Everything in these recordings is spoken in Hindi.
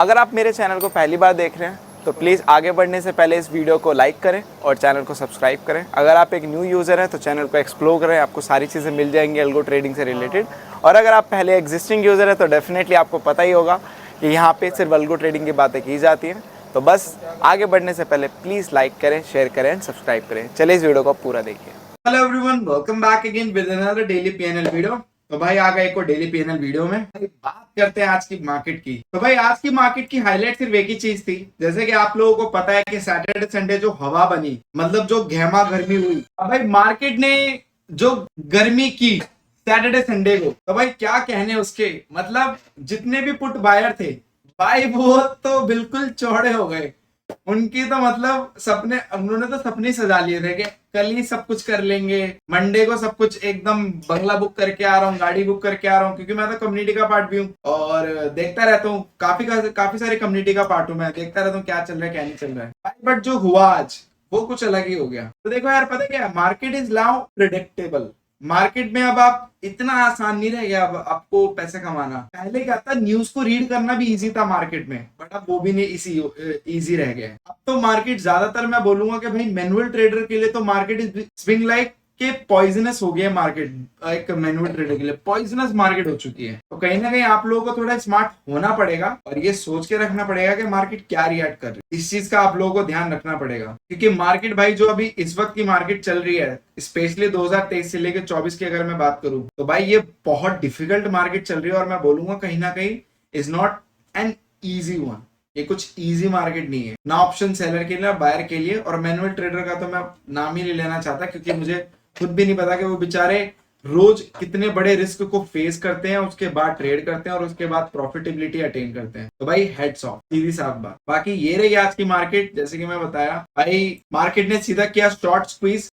अगर आप मेरे चैनल को पहली बार देख रहे हैं तो प्लीज़ आगे बढ़ने से पहले इस वीडियो को लाइक करें और चैनल को सब्सक्राइब करें। अगर आप एक न्यू यूज़र हैं तो चैनल को एक्सप्लोर करें, आपको सारी चीज़ें मिल जाएंगी अल्गो ट्रेडिंग से रिलेटेड। और अगर आप पहले एग्जिस्टिंग यूज़र हैं तो डेफिनेटली आपको पता ही होगा कि यहाँ पे सिर्फ अल्गो ट्रेडिंग की बातें की जाती हैं। तो बस आगे बढ़ने से पहले प्लीज़ लाइक करें, शेयर करें एंड सब्सक्राइब करें। चलिए इस वीडियो को पूरा देखिए। Hello everyone, welcome back again with another daily PNL video. तो भाई आ गए एक और डेली पीएनएल वीडियो में बात करते हैं आज की मार्केट की। तो भाई आज की मार्केट की हाईलाइट सिर्फ एक ही चीज थी, जैसे कि आप लोगों को पता है कि सैटरडे संडे जो हवा बनी, मतलब जो गहमा गर्मी हुई, अब भाई मार्केट ने जो गर्मी की सैटरडे संडे को, तो भाई क्या कहने उसके, मतलब जितने भी पुट बायर थे भाई वो तो बिल्कुल चौड़े हो गए। उनकी तो मतलब सपने, उन्होंने तो सपने सजा लिए थे कि कल ही सब कुछ कर लेंगे, मंडे को सब कुछ एकदम बंगला बुक करके आ रहा हूँ, गाड़ी बुक करके आ रहा हूँ, क्योंकि मैं तो कम्युनिटी का पार्ट भी हूँ और देखता रहता हूँ, काफी सारे कम्युनिटी का पार्ट हूँ, मैं देखता रहता हूँ क्या चल रहा है क्या नहीं चल रहा है। बट जो हुआ आज वो कुछ अलग ही हो गया। तो देखो यार, पता क्या, market is now predictable. Market में अब आप इतना आसान नहीं रह गया अब आपको पैसे कमाना। पहले क्या था, न्यूज को रीड करना भी इजी था मार्केट में, बट अब वो भी नहीं इजी रह गया है। अब तो मार्केट ज्यादातर मैं बोलूंगा कि भाई मैनुअल ट्रेडर के लिए तो मार्केट इज स्विंग लाइक के पॉइजनस हो गया है मार्केट। एक मैनुअल ट्रेडर के लिए पॉइजनस मार्केट हो चुकी है। तो कहीं ना कहीं आप लोगों को थोड़ा स्मार्ट होना पड़ेगा और ये सोच के रखना पड़ेगा कि मार्केट क्या रिएक्ट कर रही है। इस चीज का आप लोगों को ध्यान रखना पड़ेगा, क्योंकि मार्केट भाई जो अभी इस वक्त की मार्केट चल रही है, स्पेशली 2023 से लेकर 24 की अगर मैं बात करूं, तो भाई ये बहुत डिफिकल्ट मार्केट चल रही है। और मैं बोलूंगा कहीं ना कहीं is not an easy one. ये कुछ इजी मार्केट नहीं है, ना ऑप्शन सेलर के लिए ना बायर के लिए। और मैनुअल ट्रेडर का तो मैं नाम ही नहीं लेना चाहता, क्योंकि मुझे खुद भी नहीं पता कि वो बेचारे रोज कितने बड़े रिस्क को फेस करते हैं, उसके बाद ट्रेड करते हैं और उसके बाद प्रॉफिटेबिलिटी अटेन करते हैं। तो भाई हेड्स ऑफ, सीधी साफ बात। बाकी ये रही आज की मार्केट। जैसे कि मैं बताया भाई, मार्केट ने सीधा किया शॉर्ट स्क्वीज।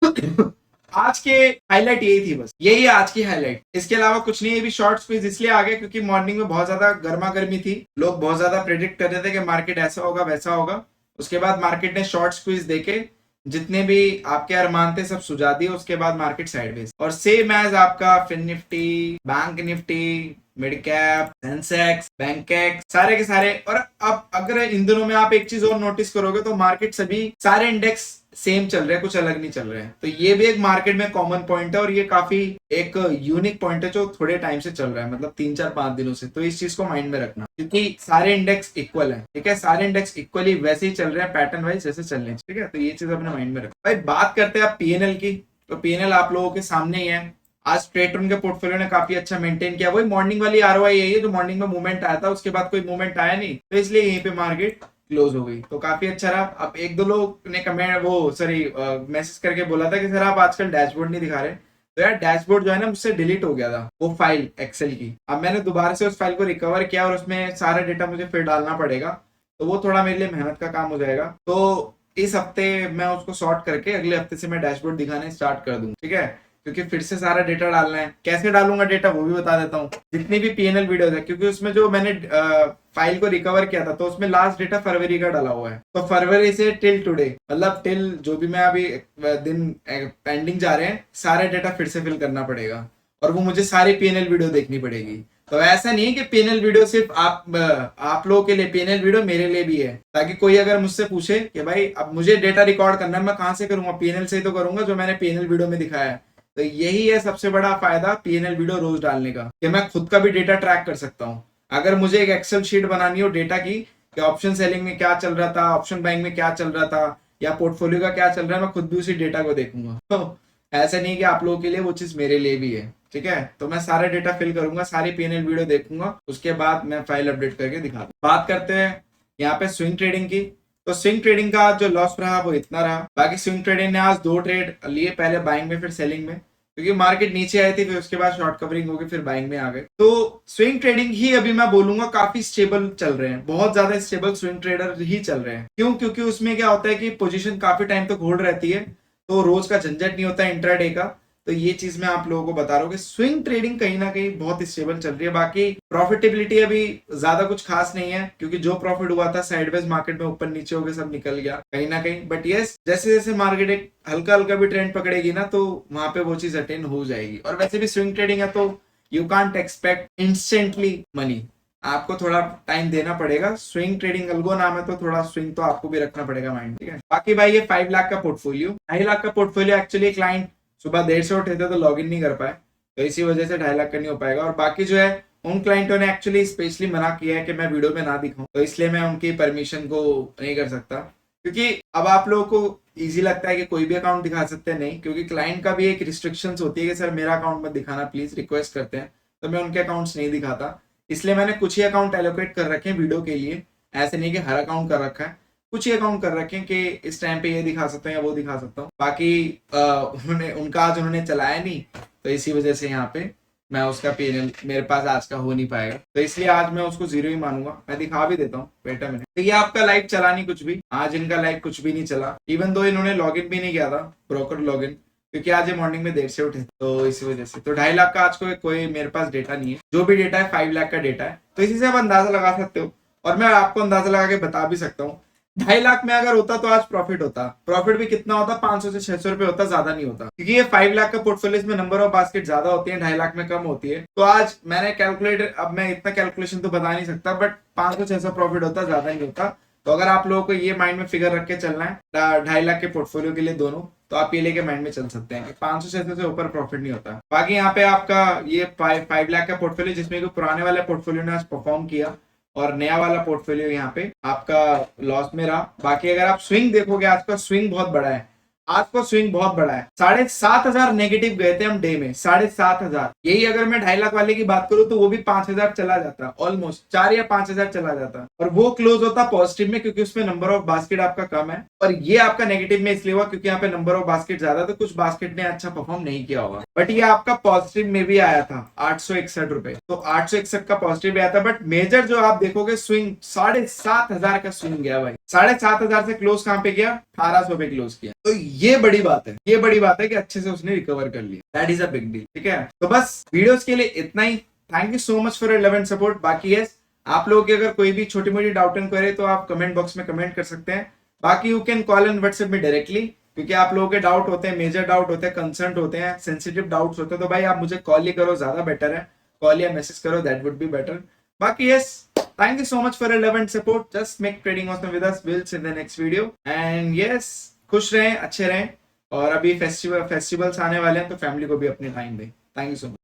आज के हाईलाइट यही थी, बस यही है आज की हाईलाइट, इसके अलावा कुछ नहीं है। भी शॉर्ट स्क्वीज इसलिए आ गया क्योंकि मॉर्निंग में बहुत ज्यादा गर्मा गर्मी थी, लोग बहुत ज्यादा प्रेडिक्ट कर रहे थे कि मार्केट ऐसा होगा वैसा होगा। उसके बाद मार्केट ने शॉर्ट स्क्वीज देके जितने भी आपके अरमान थे सब सुझा दिए। उसके बाद मार्केट साइडवेज, और सेम एज आपका fin Nifty, bank Nifty, mid cap, Sensex, Bankex, सारे के सारे। और अब अगर इन दिनों में आप एक चीज और नोटिस करोगे तो मार्केट सभी सारे इंडेक्स सेम चल रहे हैं, कुछ अलग नहीं चल रहे हैं। तो ये भी एक मार्केट में कॉमन पॉइंट है और ये काफी एक यूनिक पॉइंट है जो थोड़े टाइम से चल रहा है, मतलब 3 4 5 दिनों से। तो इस चीज को माइंड में रखना, क्योंकि सारे इंडेक्स इक्वल है, ठीक है, सारे इंडेक्स इक्वली वैसे ही चल रहे हैं, पैटर्न वाइज जैसे चल रहे हैं, ठीक है। तो ये चीज अपने माइंड में रखना। भाई बात करते हैं आप पीएनएल की, तो पीएनएल आप लोगों के सामने ही है। आज ट्रेडरन के पोर्टफोलियो ने काफी अच्छा मेंटेन किया। वही मॉर्निंग वाली आरओआई यही है जो मॉर्निंग में मूवमेंट आया था, उसके बाद कोई मूवमेंट आया नहीं, तो इसलिए यहीं पे मार्केट क्लोज हो गई। तो काफी अच्छा रहा। अब एक दो लोग ने कमेंट वो सॉरी मैसेज करके बोला था कि सर आप आजकल डैशबोर्ड नहीं दिखा रहे। तो यार डैशबोर्ड जो है ना मुझसे डिलीट हो गया था, वो फाइल एक्सेल की। अब मैंने दोबारा से उस फाइल को रिकवर किया और उसमें सारा डेटा मुझे फिर डालना पड़ेगा, तो वो थोड़ा मेरे लिए मेहनत का काम हो जाएगा। तो इस हफ्ते मैं उसको सॉर्ट करके अगले हफ्ते से मैं डैशबोर्ड दिखाने स्टार्ट कर दूंगा, ठीक है, क्योंकि फिर से सारा डेटा डालना है। कैसे डालूंगा डेटा वो भी बता देता हूँ। जितनी भी पीएनएल वीडियोस है, क्योंकि उसमें जो मैंने फाइल को रिकवर किया था तो उसमें लास्ट डेटा फरवरी का डाला हुआ है। तो फरवरी से टिल टुडे, मतलब टिल जो भी मैं अभी दिन पेंडिंग जा रहे हैं, सारे डेटा फिर से फिल करना पड़ेगा और वो मुझे सारी पीएनएल वीडियो देखनी पड़ेगी। तो ऐसा नहीं है कि पीएनएल वीडियो सिर्फ आप लोगों के लिए, पीएनएल वीडियो मेरे लिए भी है, ताकि कोई अगर मुझसे पूछे कि भाई अब मुझे डेटा रिकॉर्ड करना है, मैं कहां से करूंगा, पीएनएल से ही तो करूंगा जो मैंने पीएनएल वीडियो में दिखाया है। तो यही है सबसे बड़ा फायदा पीएनएल वीडियो रोज डालने का, कि मैं खुद का भी डेटा ट्रैक कर सकता हूँ। अगर मुझे एक एक्सेल शीट बनानी हो डेटा की कि ऑप्शन सेलिंग में क्या चल रहा था, ऑप्शन बाइंग में क्या चल रहा था, या पोर्टफोलियो का क्या चल रहा है, मैं खुद भी उसी डेटा को देखूंगा। तो ऐसा नहीं कि आप लोगों के लिए, वो चीज मेरे लिए भी है, ठीक है। तो मैं सारा डेटा फिल करूंगा, सारी पीएनएल वीडियो देखूंगा, उसके बाद मैं फाइल अपडेट करके दिखा दूं। बात करते हैं यहाँ पे स्विंग ट्रेडिंग की। तो स्विंग ट्रेडिंग का जो लॉस रहा वो इतना रहा। बाकी स्विंग ट्रेडिंग ने आज 2 ट्रेड लिए, पहले बाइंग में फिर सेलिंग में, क्योंकि मार्केट नीचे आई थी, फिर उसके बाद शॉर्ट कवरिंग होगी, फिर बाइंग में आ गए। तो स्विंग ट्रेडिंग ही अभी मैं बोलूंगा काफी स्टेबल चल रहे हैं, बहुत ज्यादा स्टेबल स्विंग ट्रेडर ही चल रहे हैं। क्यों? क्योंकि उसमें क्या होता है कि पोजीशन काफी टाइम तक होल्ड रहती है, तो रोज का झंझट नहीं होता इंट्राडे का। तो ये चीज मैं आप लोगों को बता रहा हूँ कि स्विंग ट्रेडिंग कहीं ना कहीं बहुत स्टेबल चल रही है। बाकी प्रॉफिटेबिलिटी अभी ज्यादा कुछ खास नहीं है, क्योंकि जो प्रॉफिट हुआ था साइडवेज मार्केट में ऊपर नीचे हो गया, सब निकल गया कहीं ना कहीं। बट यस, जैसे जैसे मार्केट एक हल्का हल्का भी ट्रेंड पकड़ेगी ना, तो वहां पे वो चीज अटेन हो जाएगी। और वैसे भी स्विंग ट्रेडिंग है तो you can't expect instantly money, आपको थोड़ा टाइम देना पड़ेगा। स्विंग ट्रेडिंग अल्गो नाम है तो थोड़ा स्विंग तो आपको भी रखना पड़ेगा माइंड, ठीक है। बाकी भाई ये 5 लाख का पोर्टफोलियो, 2.5 लाख का पोर्टफोलियो एक्चुअली क्लाइंट सुबह देर से उठे थे तो लॉग इन नहीं कर पाए, तो इसी वजह से 2.5 लाख का नहीं हो पाएगा। और बाकी जो है उन क्लाइंटों ने एक्चुअली स्पेशली मना किया है कि मैं वीडियो में ना दिखाऊं, तो इसलिए मैं उनकी परमिशन को नहीं कर सकता, क्योंकि अब आप लोगों को इजी लगता है कि कोई भी अकाउंट दिखा सकते हैं, नहीं, क्योंकि क्लाइंट का भी एक रिस्ट्रिक्शंस होती है कि सर मेरा अकाउंट मत दिखाना प्लीज, रिक्वेस्ट करते हैं, तो मैं उनके अकाउंट्स नहीं दिखाता। इसलिए मैंने कुछ ही अकाउंट एलोकेट कर रखे हैं वीडियो के लिए, ऐसे नहीं कि हर अकाउंट कर रखा है, कुछ ही अकाउंट कर रखे हैं कि इस टाइम पे ये दिखा सकता हूँ या वो दिखा सकता हूँ। बाकी उन्होंने उनका आज उन्होंने चलाया नहीं, तो इसी वजह से यहाँ पे मैं उसका पेनल मेरे पास आज का हो नहीं पाएगा, तो इसलिए आज मैं उसको 0 ही मानूंगा। मैं दिखा भी देता हूँ, वेट अ मिनट। तो ये आपका लाइव चला नहीं कुछ भी, आज इनका लाइव कुछ भी नहीं चला, इवन दो इन्होंने लॉगिन भी नहीं किया था, ब्रोकर लॉगिन, क्योंकि आज ये मॉर्निंग में देर से उठे, तो इसी वजह से। तो 2.5 लाख का आज कोई मेरे पास डेटा नहीं है, जो भी डेटा है 5 लाख का डेटा है, तो इसी से आप अंदाजा लगा सकते हो। और मैं आपको अंदाजा लगा के बता भी सकता हूँ, 2.5 लाख में अगर होता तो आज प्रॉफिट होता, प्रॉफिट भी कितना होता, 500 से 600 रुपए होता, ज्यादा नहीं होता, क्योंकि ये 5 लाख का पोर्टफोलियो में नंबर ऑफ बास्केट ज्यादा होती है, 2.5 लाख में कम होती है। तो आज मैंने कैलकुलेटर, अब मैं इतना कैलकुलेशन तो बता नहीं सकता, बट 500-600 प्रॉफिट होता, ज्यादा नहीं होता। तो अगर आप लोगों को ये माइंड में फिगर रख के चलना है 2.5 लाख के पोर्टफोलियो के लिए दोनों, तो आप ये लेके माइंड में चल सकते हैं कि 500-600 से ऊपर प्रॉफिट नहीं होता। बाकी यहाँ पे आपका ये 5 लाख का पोर्टफोलियो, जिसमें पुराने वाले पोर्टफोलियो ने आज परफॉर्म किया, और नया वाला पोर्टफोलियो यहाँ पे आपका लॉस में रहा। बाकी अगर आप स्विंग देखोगे, आज का स्विंग बहुत बड़ा है, आज का स्विंग बहुत बड़ा है, 7,500 नेगेटिव गए थे हम डे में, 7,500। यही अगर मैं 2.5 लाख वाले की बात करूं तो वो भी 5,000 चला जाता, ऑलमोस्ट 4 या 5,000 चला जाता, और वो क्लोज होता पॉजिटिव में, क्योंकि उसमें नंबर ऑफ बास्केट आपका कम है। और ये आपका नेगेटिव में इसलिए हुआ क्योंकि यहाँ पे नंबर ऑफ बास्केट ज्यादा, तो कुछ बास्केट ने अच्छा परफॉर्म नहीं किया होगा, बट ये आपका पॉजिटिव में भी आया था 861 रुपए, तो 861 का पॉजिटिव आया था। बट मेजर जो आप देखोगे स्विंग 7,500 का स्विंग गया भाई, 7,500 से क्लोज कहां पे किया, 1,800 पे क्लोज किया। तो ये बड़ी बात है, ये बड़ी बात है कि अच्छे से उसने रिकवर कर लिया, that is a big deal, ठीक है। तो बस वीडियोस के लिए इतना ही, thank you so much for your love and support. बाकी यस, आप लोगों की अगर कोई भी छोटी मोटी डाउट एंड क्वेरी तो आप कमेंट बॉक्स में कमेंट कर सकते हैं। बाकी you can call and WhatsApp में डायरेक्टली, क्योंकि आप लोगों के डाउट होते हैं, मेजर डाउट होते हैं, कंसर्न होते हैं, सेंसिटिव डाउट्स होते हैं, तो भाई आप मुझे कॉल ही करो, ज्यादा बेटर है, कॉल या मैसेज करो, दैट वुड बी बेटर। बाकी yes, thank you so much for your love and support. Just make trading awesome with us. We'll see in the next video. And yes, खुश रहें, अच्छे रहें, और अभी फेस्टिवल्स आने वाले हैं, तो फैमिली को भी अपने टाइम दें। Thank you so much.